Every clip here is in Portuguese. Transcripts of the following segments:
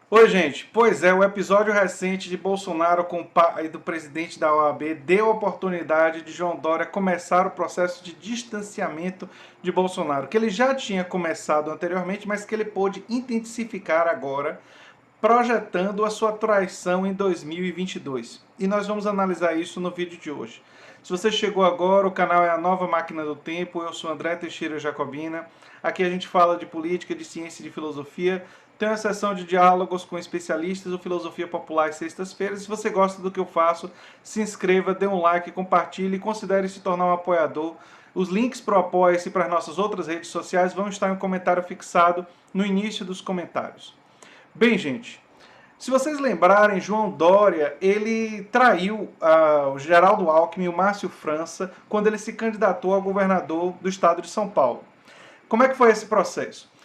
Oi, gente. Pois é, o episódio recente de Bolsonaro com o pai do presidente da OAB deu a oportunidade de João Dória começar o processo de distanciamento de Bolsonaro, que ele já tinha começado anteriormente, mas que ele pôde intensificar agora, projetando a sua traição em 2022. E nós vamos analisar isso no vídeo de hoje. Se você chegou agora, o canal é a Nova Máquina do Tempo, eu sou André Teixeira Jacobina. Aqui a gente fala de política, de ciência e de filosofia. Tem uma sessão de diálogos com especialistas do Filosofia Popular às sextas-feiras. Se você gosta do que eu faço, se inscreva, dê um like, compartilhe e considere se tornar um apoiador. Os links para o Apoia-se e para as nossas outras redes sociais vão estar em um comentário fixado no início dos comentários. Bem, gente, se vocês lembrarem, João Dória, ele traiu o Geraldo Alckmin e o Márcio França quando ele se candidatou a governador do estado de São Paulo. Como é que foi esse processo?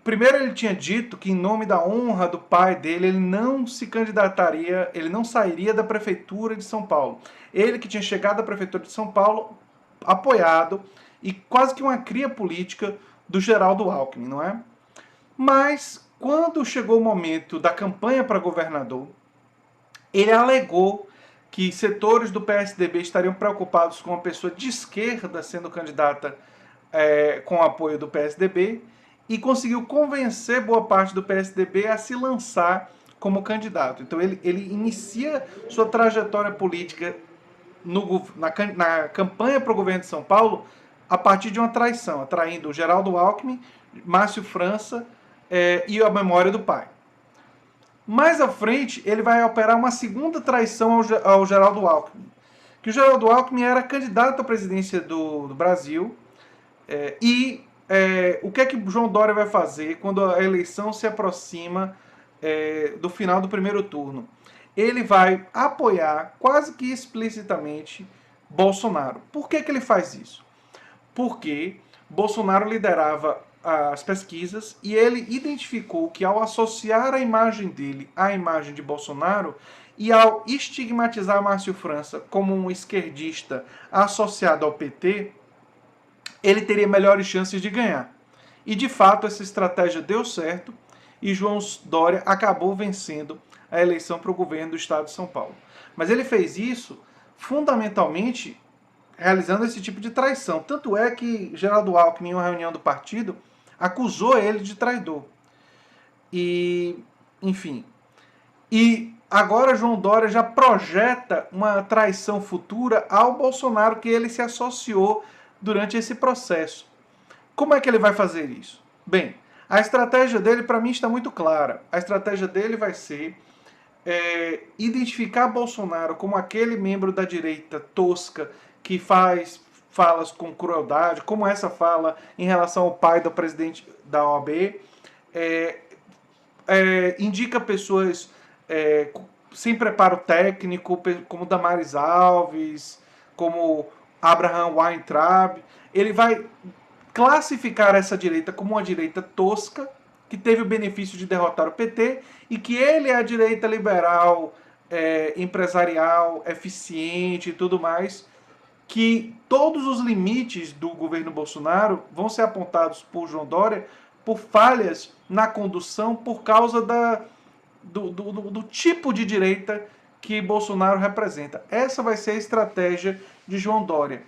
Primeiro ele tinha dito que em nome da honra do pai dele, ele não se candidataria, ele não sairia da prefeitura de São Paulo. Ele que tinha chegado à prefeitura de São Paulo, apoiado e quase que uma cria política do Geraldo Alckmin, não é? Mas quando chegou o momento da campanha para governador, ele alegou que setores do PSDB estariam preocupados com uma pessoa de esquerda sendo candidata com o apoio do PSDB e conseguiu convencer boa parte do PSDB a se lançar como candidato. Então ele inicia sua trajetória política na campanha para o governo de São Paulo a partir de uma traição, atraindo o Geraldo Alckmin, Márcio França e a memória do pai. Mais à frente, ele vai operar uma segunda traição ao Geraldo Alckmin. Que o Geraldo Alckmin era candidato à presidência do Brasil. O que é que o João Dória vai fazer quando a eleição se aproxima do final do primeiro turno? Ele vai apoiar quase que explicitamente Bolsonaro. Por que ele faz isso? Porque Bolsonaro liderava as pesquisas e ele identificou que ao associar a imagem dele à imagem de Bolsonaro e ao estigmatizar Márcio França como um esquerdista associado ao PT, ele teria melhores chances de ganhar. E de fato essa estratégia deu certo e João Dória acabou vencendo a eleição para o governo do estado de São Paulo. Mas ele fez isso fundamentalmente realizando esse tipo de traição. Tanto é que Geraldo Alckmin, em uma reunião do partido, acusou ele de traidor. E, enfim. E agora João Dória já projeta uma traição futura ao Bolsonaro que ele se associou durante esse processo. Como é que ele vai fazer isso? Bem, a estratégia dele, para mim, está muito clara. A estratégia dele vai ser identificar Bolsonaro como aquele membro da direita tosca que faz falas com crueldade, como essa fala em relação ao pai do presidente da OAB, indica pessoas sem preparo técnico, como Damares Alves, como Abraham Weintraub. Ele vai classificar essa direita como uma direita tosca, que teve o benefício de derrotar o PT, e que ele é a direita liberal, empresarial, eficiente e tudo mais, que todos os limites do governo Bolsonaro vão ser apontados por João Dória por falhas na condução por causa do tipo de direita que Bolsonaro representa. Essa vai ser a estratégia de João Dória.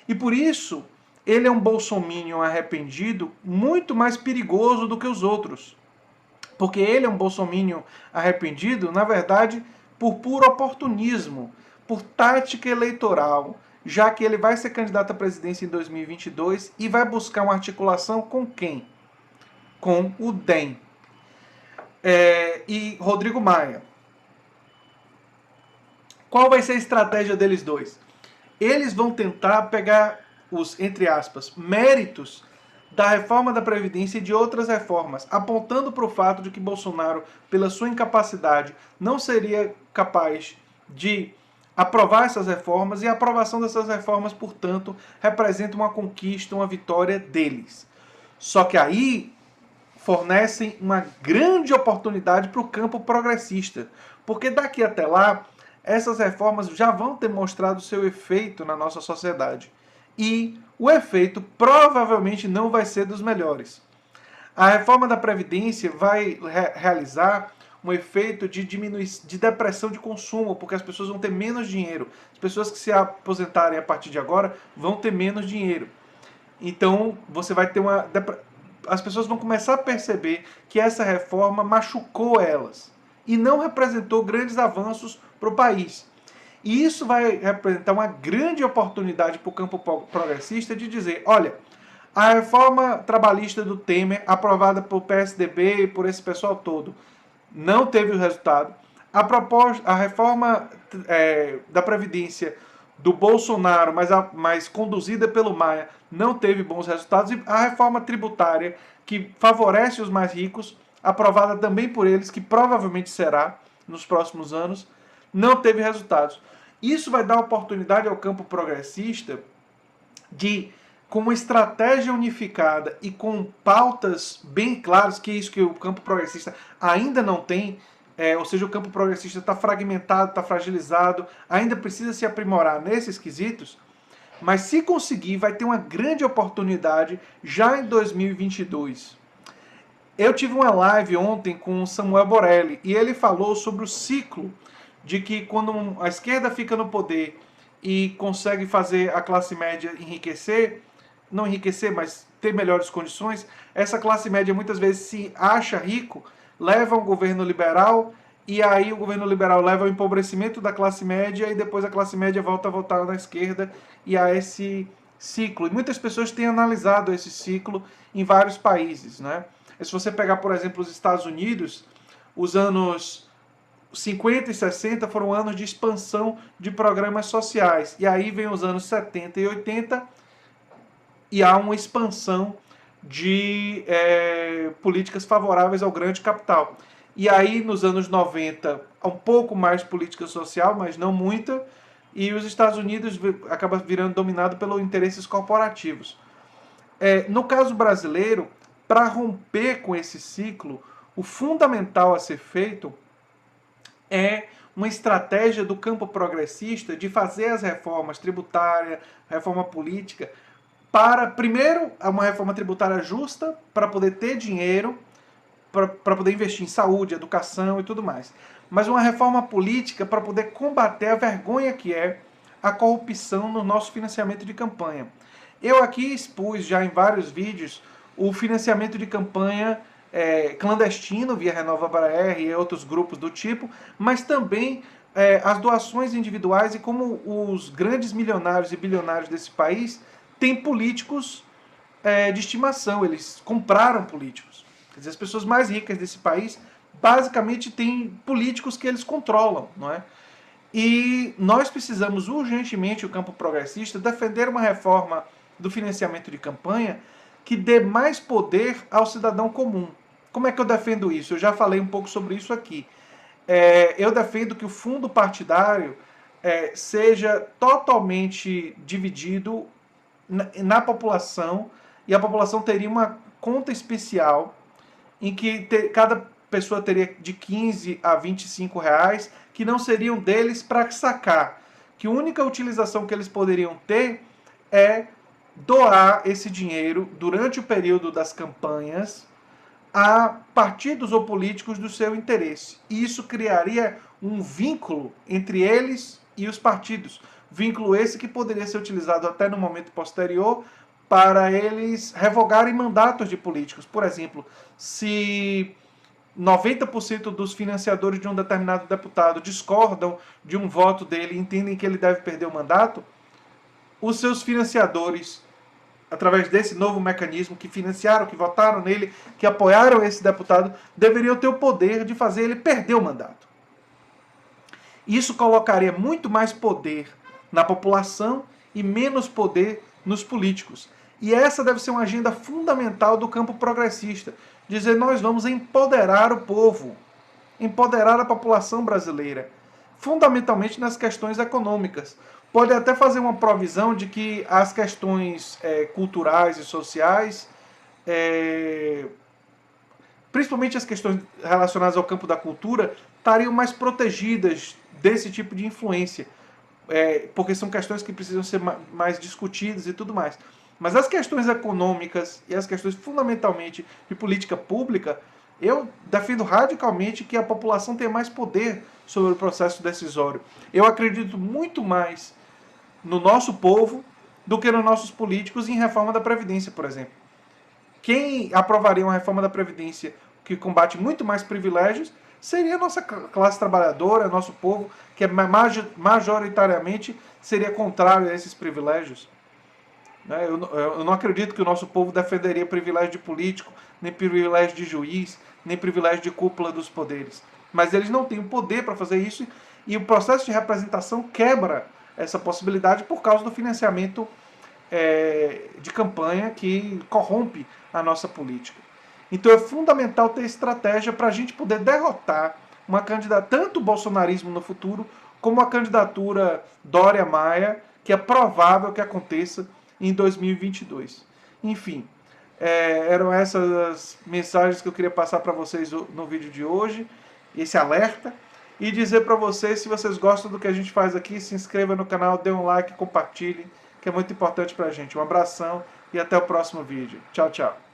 E por isso, ele é um bolsominion arrependido muito mais perigoso do que os outros. Porque ele é um bolsominion arrependido, na verdade, por puro oportunismo, por tática eleitoral, já que ele vai ser candidato à presidência em 2022 e vai buscar uma articulação com quem? Com o DEM e Rodrigo Maia. Qual vai ser a estratégia deles dois? Eles vão tentar pegar os, entre aspas, méritos da reforma da Previdência e de outras reformas, apontando para o fato de que Bolsonaro, pela sua incapacidade, não seria capaz de aprovar essas reformas e a aprovação dessas reformas, portanto, representa uma conquista, uma vitória deles. Só que aí fornecem uma grande oportunidade para o campo progressista, porque daqui até lá, essas reformas já vão ter mostrado seu efeito na nossa sociedade. E o efeito provavelmente não vai ser dos melhores. A reforma da Previdência vai realizar um efeito de de depressão de consumo, porque as pessoas vão ter menos dinheiro. As pessoas que se aposentarem a partir de agora vão ter menos dinheiro. Então, você vai ter as pessoas vão começar a perceber que essa reforma machucou elas e não representou grandes avanços para o país. E isso vai representar uma grande oportunidade para o campo progressista de dizer, olha, a reforma trabalhista do Temer, aprovada por PSDB e por esse pessoal todo, não teve o resultado. A reforma da Previdência do Bolsonaro, mas conduzida pelo Maia, não teve bons resultados. E a reforma tributária, que favorece os mais ricos, aprovada também por eles, que provavelmente será nos próximos anos, não teve resultados. Isso vai dar oportunidade ao campo progressista de, com uma estratégia unificada e com pautas bem claras, que é isso que o campo progressista ainda não tem, ou seja, o campo progressista está fragmentado, está fragilizado, ainda precisa se aprimorar nesses quesitos, mas se conseguir, vai ter uma grande oportunidade já em 2022. Eu tive uma live ontem com o Samuel Borelli e ele falou sobre o ciclo de que quando a esquerda fica no poder e consegue fazer a classe média enriquecer, não enriquecer, mas ter melhores condições, essa classe média muitas vezes se acha rico, leva um governo liberal, e aí o governo liberal leva ao empobrecimento da classe média, e depois a classe média volta a votar na esquerda, e a esse ciclo. E muitas pessoas têm analisado esse ciclo em vários países, né? Se você pegar, por exemplo, os Estados Unidos, os anos 50 e 60 foram anos de expansão de programas sociais. E aí vem os anos 70 e 80 e há uma expansão de políticas favoráveis ao grande capital. E aí nos anos 90, um pouco mais política social, mas não muita, e os Estados Unidos acaba virando dominado pelos interesses corporativos. No caso brasileiro, para romper com esse ciclo, o fundamental a ser feito é uma estratégia do campo progressista de fazer as reformas tributária, reforma política, para, primeiro, uma reforma tributária justa, para poder ter dinheiro, para poder investir em saúde, educação e tudo mais. Mas uma reforma política para poder combater a vergonha que é a corrupção no nosso financiamento de campanha. Eu aqui expus já em vários vídeos o financiamento de campanha clandestino via Renova BR e outros grupos do tipo, mas também as doações individuais e como os grandes milionários e bilionários desse país têm políticos de estimação, eles compraram políticos. Quer dizer, as pessoas mais ricas desse país basicamente têm políticos que eles controlam, não é? E nós precisamos urgentemente, o campo progressista, defender uma reforma do financiamento de campanha que dê mais poder ao cidadão comum. Como é que eu defendo isso? Eu já falei um pouco sobre isso aqui. Eu defendo que o fundo partidário seja totalmente dividido na população, e a população teria uma conta especial em que cada pessoa teria de 15 a 25 reais que não seriam deles para sacar. Que a única utilização que eles poderiam ter é doar esse dinheiro durante o período das campanhas a partidos ou políticos do seu interesse. E isso criaria um vínculo entre eles e os partidos. Vínculo esse que poderia ser utilizado até no momento posterior para eles revogarem mandatos de políticos. Por exemplo, se 90% dos financiadores de um determinado deputado discordam de um voto dele e entendem que ele deve perder o mandato, os seus financiadores, através desse novo mecanismo, que financiaram, que votaram nele, que apoiaram esse deputado, deveriam ter o poder de fazer ele perder o mandato. Isso colocaria muito mais poder na população e menos poder nos políticos. E essa deve ser uma agenda fundamental do campo progressista. Dizer, nós vamos empoderar o povo, empoderar a população brasileira, fundamentalmente nas questões econômicas. Pode até fazer uma provisão de que as questões culturais e sociais, principalmente as questões relacionadas ao campo da cultura, estariam mais protegidas desse tipo de influência, porque são questões que precisam ser mais discutidas e tudo mais. Mas as questões econômicas e as questões fundamentalmente de política pública, eu defendo radicalmente que a população tenha mais poder sobre o processo decisório. Eu acredito muito mais no nosso povo do que nos nossos políticos em reforma da Previdência, por exemplo. Quem aprovaria uma reforma da Previdência que combate muito mais privilégios seria a nossa classe trabalhadora, nosso povo, que majoritariamente seria contrário a esses privilégios. Eu não acredito que o nosso povo defenderia privilégio de político, nem privilégio de juiz, nem privilégio de cúpula dos poderes. Mas eles não têm o poder para fazer isso e o processo de representação quebra essa possibilidade por causa do financiamento de campanha que corrompe a nossa política. Então é fundamental ter estratégia para a gente poder derrotar uma candidatura, tanto o bolsonarismo no futuro, como a candidatura Dória Maia, que é provável que aconteça em 2022. Enfim, eram essas as mensagens que eu queria passar para vocês no vídeo de hoje, esse alerta, e dizer para vocês, se vocês gostam do que a gente faz aqui, se inscreva no canal, dê um like, compartilhe, que é muito importante para a gente. Um abração e até o próximo vídeo. Tchau, tchau.